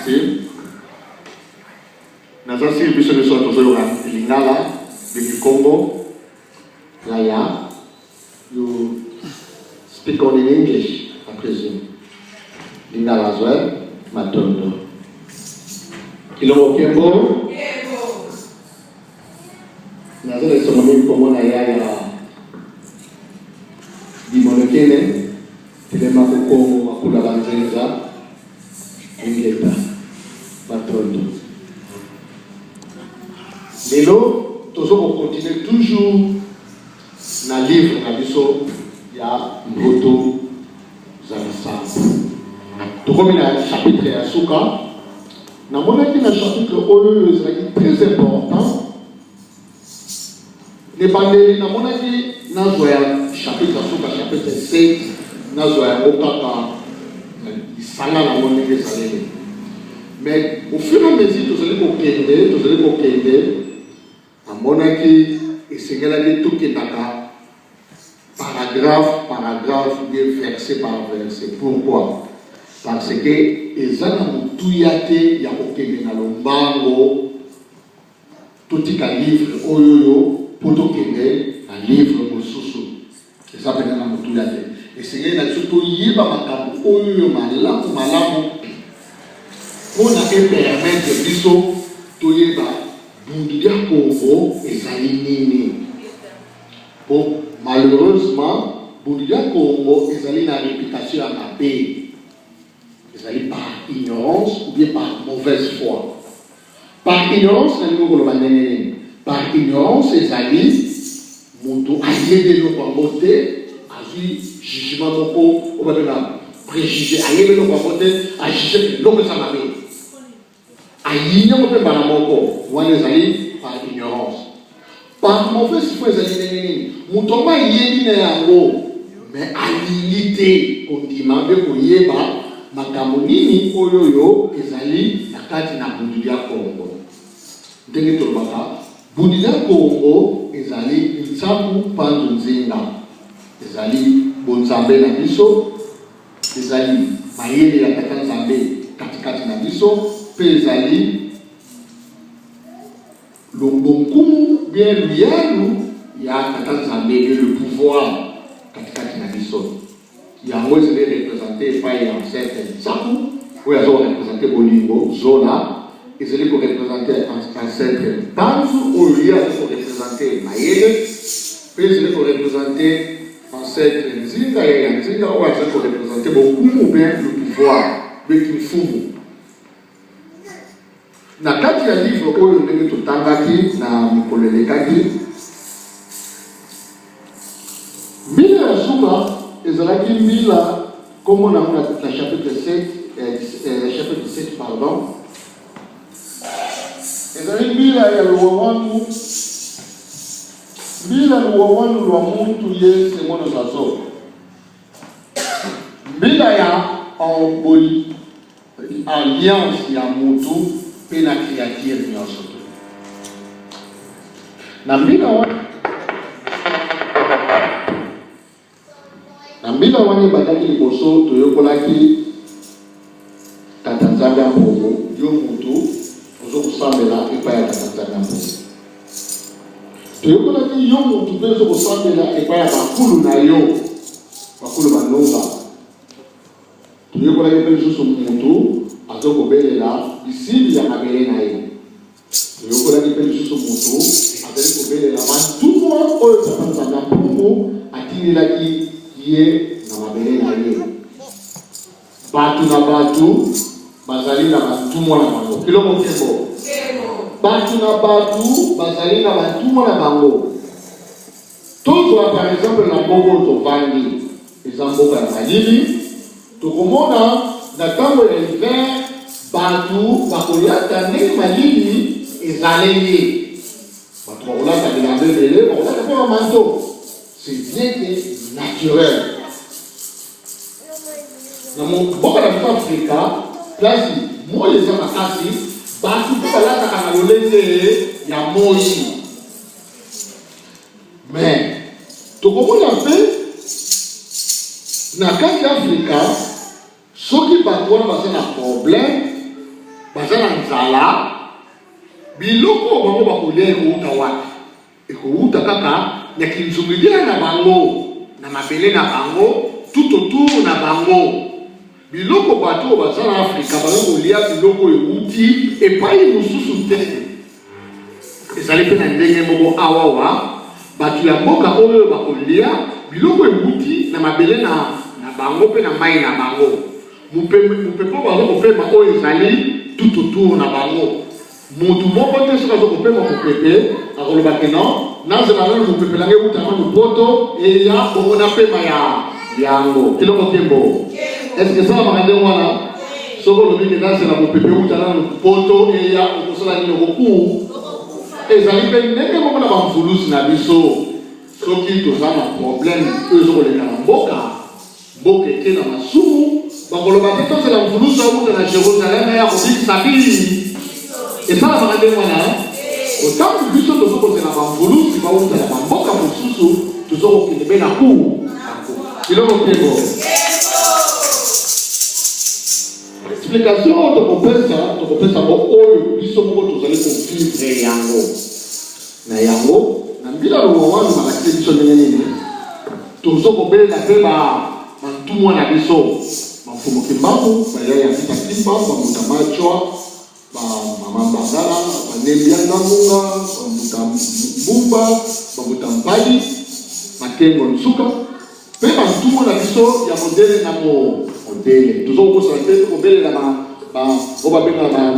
Merci. Nous avons aussi besoin de Lingala, du Congo. Laya, you speak only in English, I presume. Lingala as well, Matondo. Kilo Kembo. Nous avons des souvenirs comme on a dit monokene, telema koko makula banzenza, ingeta, Matondo. Lelo, toujours on continue toujours dans le livre il y a Mboto Zansa. Tout comme il y a un chapitre à Souka, dans mon avis, le chapitre est très important. Les bandés, dans mon avis, dans le chapitre à Souka, chapitre 7, dans le Okaka, il s'en a dans mon avis. Mais au fur et à mesure, vous allez à mon avis, et c'est tout qui est paragraphe, bien verset par verset. Pourquoi? Parce que les gens tout y a aucun lombango, tout y a livre, oyoyo, pour tout un livre au sous. Et ça peut être tout y a. Et c'est surtout y a ma oyoyo malamu, pour nous permettre de biso tout y a. Bundia Congo est aligné. Bon, malheureusement, Bundia Congo est aligné à la réputation à la paix. Ils allaient par ignorance ou bien par mauvaise foi. Par ignorance, par ignorance, ils allaient allier de nos côtés, à jugement ou bien préjugé, allier de nos côtés, à juger l'homme de sa mère. Par ignorance. Par mauvaise foi, mais à l'unité, on demande pour Yeba, Makamonini, Oyoyo, Ezali, Nakati na Bundia Congo. Denge Tolbaka, Bundia Congo, Ezali, Nsabu Pandunzinga, Ezali, Bonzambe na Biso, Ezali, Mayele ya Takanzambe, Katikati na Biso, Pezali, Lombonkumu, bien Lianou, il y a le pouvoir, Katikati na Biso. Il y a un mot qui est représenté par un certain Sapu, où ils ont représenté Bolingo, Zola, ils ont représenté un certain Panzu, où ils ont représenté Mayele, puis ils ont représenté un certain Nzinga, et un Nzinga, où ils ont représenté Bokumu, bien le pouvoir, bien Kimfumu. Na kati ya livre oyo ndenge totangaki na mikolelekaki mbila ya suka ezalaki mbila comme on a na chapitre 7 pardon ezalaki mbila ya luwawanu lwa muntu yese mono zazo mbila ya emboli alliance ya mutu et la créature bien surtout. Nambila wani bakaki liboso toyokolaki Tatanzanga Mbogo yo mutu ozo kusambela epa ya Tatanzanga Mbogo. Toyokolaki yo mutu pe ozo kusambela epa ya bakulu na yo bakulu banonga. Toyokolaki pe ozo mutu azo kobelela isimbi ya mabele na ye. Toyokolaki pe ozo mutu azo kobelela bantumwa oyo Tatanzanga Mbogo atinelaki ye na mabele na ye. Batu na batu bazali na bantumwa na bango. Kilongo kembo. Batu na batu bazali na bantumwa na bango. Tozwa par exemple na Congo tovandi ezamboka ya malili. Tokomona na tango ya hiver batu bakoyata ndenge malili ezaleli. Batu bakolata bilamba ebele bakolata mpe bamanto. C'est bien que naturel. Dans mon boka na Afrika, place moi les gens makasi, batu ko balata kana lolenge ya moyi. Mais to komona pe na kati Afrika, soki batu wana basa na problème, bazana nzala biloko bango bakolia ekouta wapi ekouta kaka na kinzungilia na bango na mabele na bango tout autour na bango biloko bato bazana Afrika bakolia biloko euti epai mosusu te ezali pe na ndenge moko awawa bato ya mboka oyo bakolia biloko euti na mabele na bango pe na mai na bango mupepo bazokopema oyo ezali tout autour na bango mutu moko te soki azokopema mopepe akolobake non nazela nano mopepe nange utama mopoto eya bongo na pema ya yango kiloko kembo eske esalamaka ndenge wana soki olobike nazela mopepe utana na mopoto eya okosala nini okoku ezali mpe ndenge moko na bamvulusi na biso soki toza na problème oyo ezokoleka na mboka eke na masumu bakoloba te tozela mvulusi auta na Jerusalem ya kobikisa bili esalamaka ndenge wana otango biso tozokozela bamvulusi bauta na bamboka mosusu tozokokende mpe na ku kiloko kebo explication tokopesa ngo oyo biso moko tozali kovivre yango na mbila lowa wana malakisi biso ndenge nini tozokobelela mpe bantumwa na biso mafumo kimbangu baya ya vita kimba bamuta machwa mama mbagala banembianga munga bamuta mbumba bamuta mpali makengo nsuka pe bantumwa na biso ya modele na modele tozokosala mpe tokobelela obabenga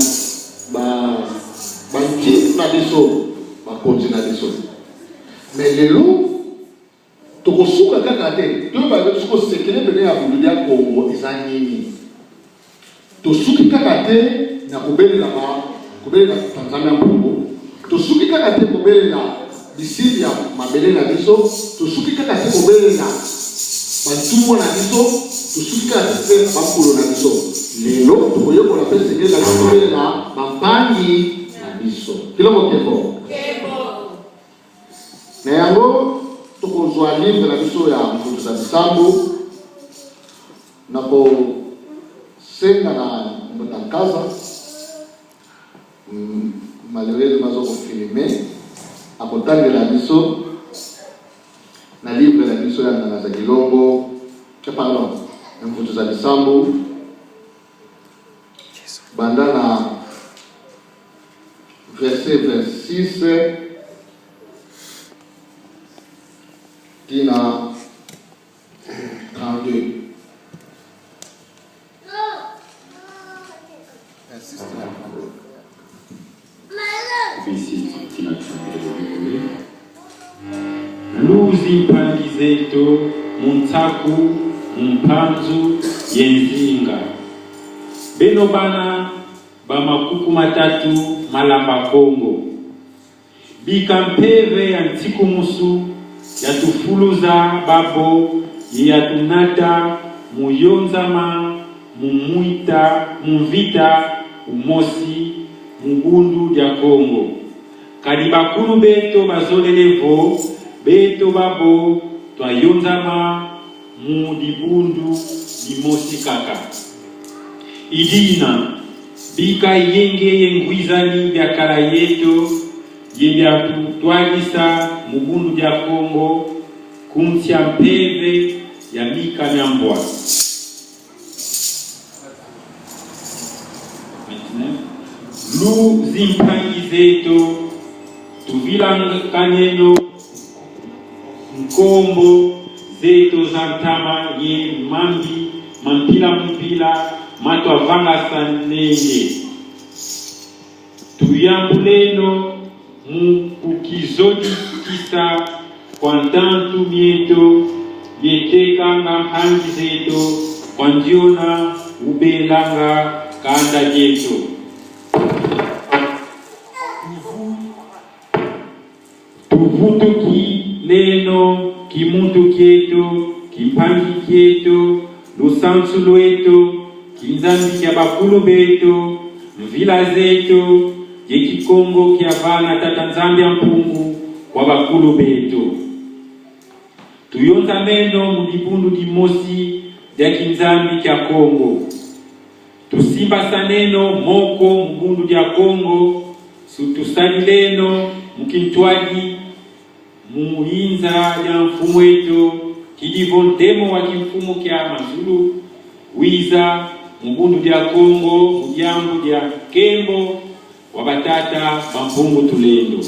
bantifu na biso bakonzi na biso mais lelo tokosuka kaka te toyeba soki sekele pene ya buludi ya Kongo eza nini tosuki kaka te na kobelela Tanzania mpungu tosuki kaka te kobelela bisili ya mabele na biso tosuki kaka te kobelela bantumwa na biso tosuki kaka te bakolo na biso lelo tokoyokola mpe sekele na biso kobelela bampangi na biso kiloko kebo na yango tokozwa livre na biso ya mfutuza bisambo na kosenga na mbotakaza malheureusement bazokofilme akotangela biso na livre na biso ya nganga za Kilombo pardon na mfutuza bisambo banda na verset 26 Tina 32. Luzi mpangi zetu muntaku mpanzu yenzinga beno bana bamakuku matatu malamba Kongo bikampeve ya ntiku musu yatufuluza babo yatunata muyonzama mumuita muvita umosi mugundu dya Kongo kadi bakulu beto bazolelevo beto babo twayonzama mu dibundu dimosi kaka idina bika yenge yengwizani bya kala yeto yebya tutwalisa mubundu dya Kongo kumtia mpeve ya mika nyambwa lu zimpangi zetu tuvila kaneno nkombo zetu zantama ye mambi mampila matwa vanga sanenge tuyambuleno mukukizodi kisa kwa ntantu mieto yetekanga hangi zetu kwa njiona ubelanga kanda jeto tuvutuki leno kimuntu kieto kimpangi kieto lusansu lweto kinzambi kya bakulu beto mvila zeto yekikongo kya vana tata nzambia mpungu kwa bakulu beto tuyonza meno mudibundu dimosi dya kinzambi kya Kongo tusimba saneno moko mbundu dia Kongo sutusalileno mkintwaji muinza ya mfumu wetu kidivontemo wa kimfumu kya mazulu wiza mbundu dia Kongo mujambu dia kembo wabatata bampungu tulendo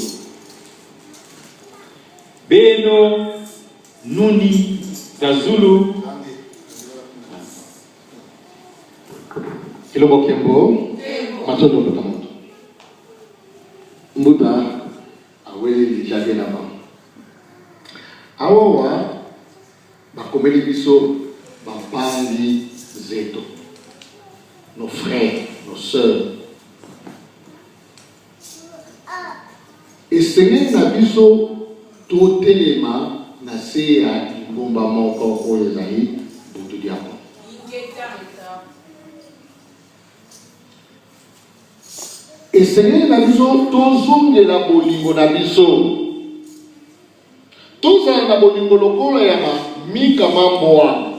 beno nuni za Zulu Kilobo Kembo matondo lokamoto mbuta aweli lijage na ba awawa bakomeli biso bapandi zeto nos frères nos sœurs esengeli na biso totelema na se ya ingomba moko oyo ezali butu diako esengeli na biso tozongela bolingo na biso tozala na bolingo lokola ya mikama mwa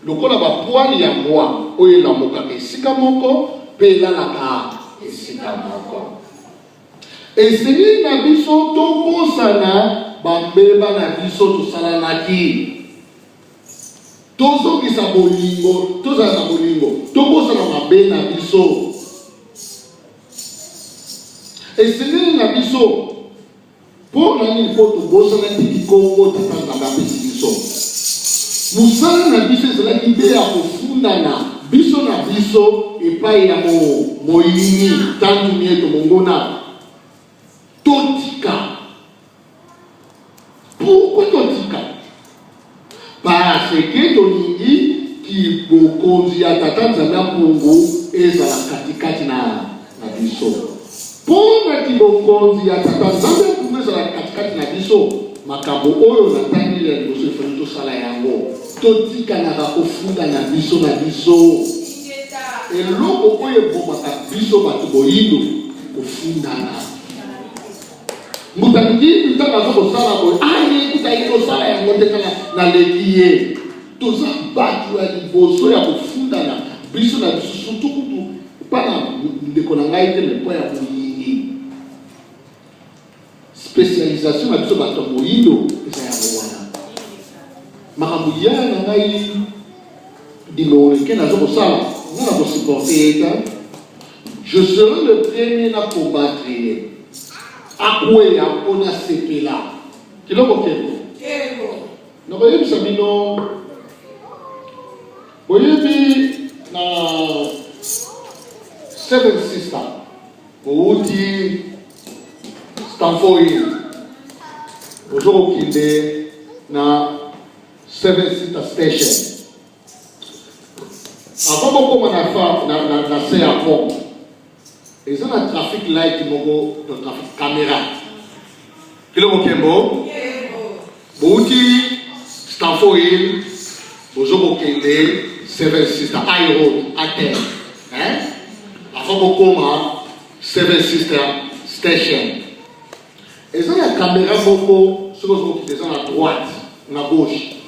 lokola bapwali ya mwa oyo elamukaka esika moko mpe elalaka esika moko esengeli na biso tokosana bambeba na biso tosalanaki tozongisa bolingo tozala na bolingo tokosana mabe na biso esengeli na biso mpo nani mpo tobosana tiki Kongo tatanga bapesi biso mosala na biso ezalaki mpe ya kofundana biso na biso epai ya moyini tantuni eto mongona totika pourquoi totika parce que tolingi ki bokonzi ya tata nzambe ya Kongo ezala katikati na biso pona ki bokonzi ya tata nzambe ya Kongo ezala katikati na biso makambo oyo natangi ya liboso efali tosala yango totikanaka kofunda na biso eloko oyo ebomaka biso bato boyindo kofundana mutangi mutaka azokosala boye aye kutaki tosala yango te kaka naleki ye toza bato ya liboso ya kofundana biso na biso surtout kutu mpana ndeko na ngai te mepo ya boyini spécialisation na biso bato moyindo eza yango wana makambo ya na ngai dimoreke nazokosala nga na kosupporte eta je serai le premier na combattre ye akwea mpona sepela kiloko kembo nakoyebisa bino boyebi na Seven Sister bouti Stanford Hill ozokokende na Seven Sister Station avant bokoma na se ya pont eza na traffic light moko na traffic camera kiloko kembo bouti Stanford Hill bozokokende Seven Sister High Road à terre avant bokoma Seven Sister Station eza na camera moko soki ozokokende eza na droite na gauche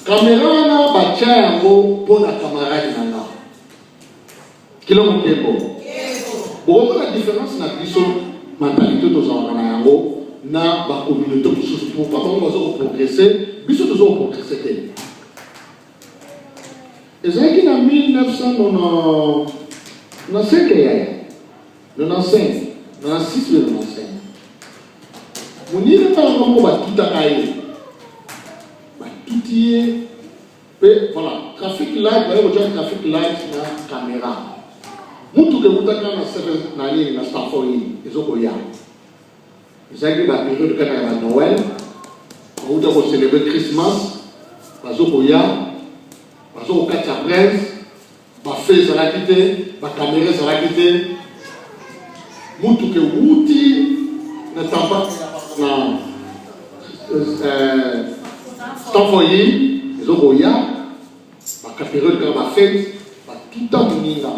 caméra wana batia yango mpona camarade na nga kiloko kembo bokomona différence na biso mentalité tozalaka na yango na bacommunauté mosusu pourquoi bango bazokoprogresse biso tozokoprogresse te ezalaki na 1995 yaya 95 monire kala bango batutaka ye batuti ye mpe voilà traffic light baye kotia traffic light na caméra mutuka ekutaka na nini na Stanford Hill ezokoya ezalaki baperiode kaka ya banoel bauta kocelebre Christmas bazokoya bazokokatya prince bafe ezalaki te bakamera ezalaki te mutuka ewuti na tampa na Stanford Hill ezokoya bakaperiode kaka bafete batuta moninga